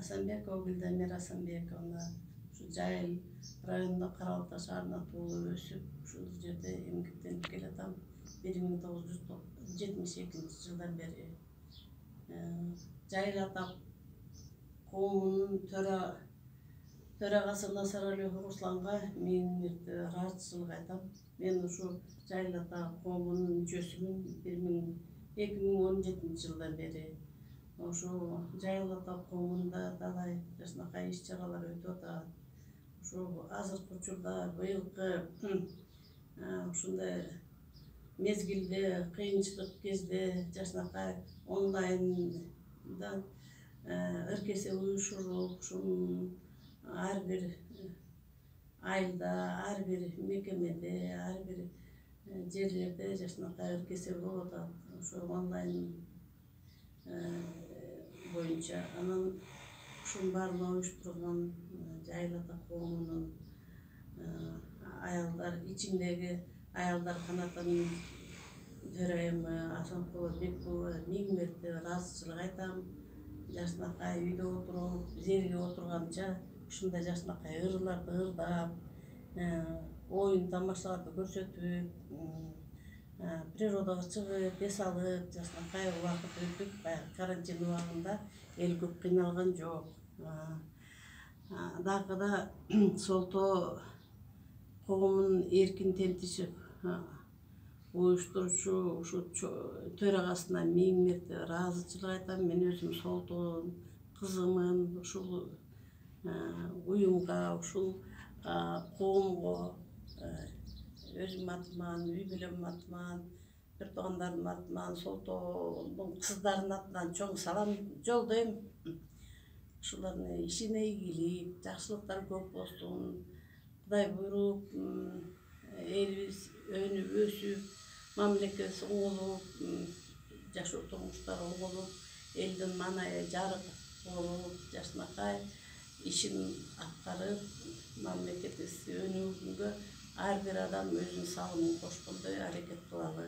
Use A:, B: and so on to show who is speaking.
A: Асанбекова Гүлдемир Асанбековна ушу Жайыл районунда Кара Балта шаарында туулуп өсүп, ушул жерде эмгектенип келатам 1972 жылдан бери. Жайыл ата коомунун төрагасы Насаралиев Русланга миң мирте ыраазычылык айтам. Мен ушу Жайыл ата коомунун мүчөсүмүн 2017 жылдан бери. Ошо Жайыл ата коомунда талай жакшынакай иш-чаралар өтүп атат. Ошо азыркы учурда быйылкы ушундай мезгилде, кыйынчылык кезде жакшынакай онлайнда ыркесе уюшуруп, ушунун ар бир айылда, ар бир мекемеде, ар бир жерлерде жакшынакай ыркесе болуп атат. Ошо онлайн боюнча анан ушунун баарын уюштурган Жайыл ата коомунун аялдар ичиндеги аялдар канатынын төрайымы Асанкул Бекбулова миң мирте ыраазычылык айтам. Жакшынакай үйдө отуруп, зерге отурганча ушундай жакшынакай ырларды ырдап, оюн тамашаларды көрсөтүп, природага чыгып, эс алып, жакшынакай убакыт өтүп, баягы карантин убагында эл көп кыйналган жок. Дагы да Солтоо коомунун эркин тентишип уюштуруучу ушу төрагасына миң мирте ыраазычылык айтам. Мен өзүм Солтоонун кызымын. Ушул уюмга, ушул коомго өзүмдүн атыман, үй бүлөмдүн атынан, бир туугандардын атынан, Солтоонун кыздарынын атынан чоң салам жолдойм. Ушулардын ишине ийгилик, жакшылыктар көп болсун. Кудай буйруп, элибиз өнүп өсүп, мамлекетибиз оңолуп, жашоо турмуштары оңолуп, элдин маанайы жарык болуп, жакшынакай ишин аткарып, мамлекетибиз өнүгүүгө ар бир адам өзүнүн салымын кошкондой аракет кылалы.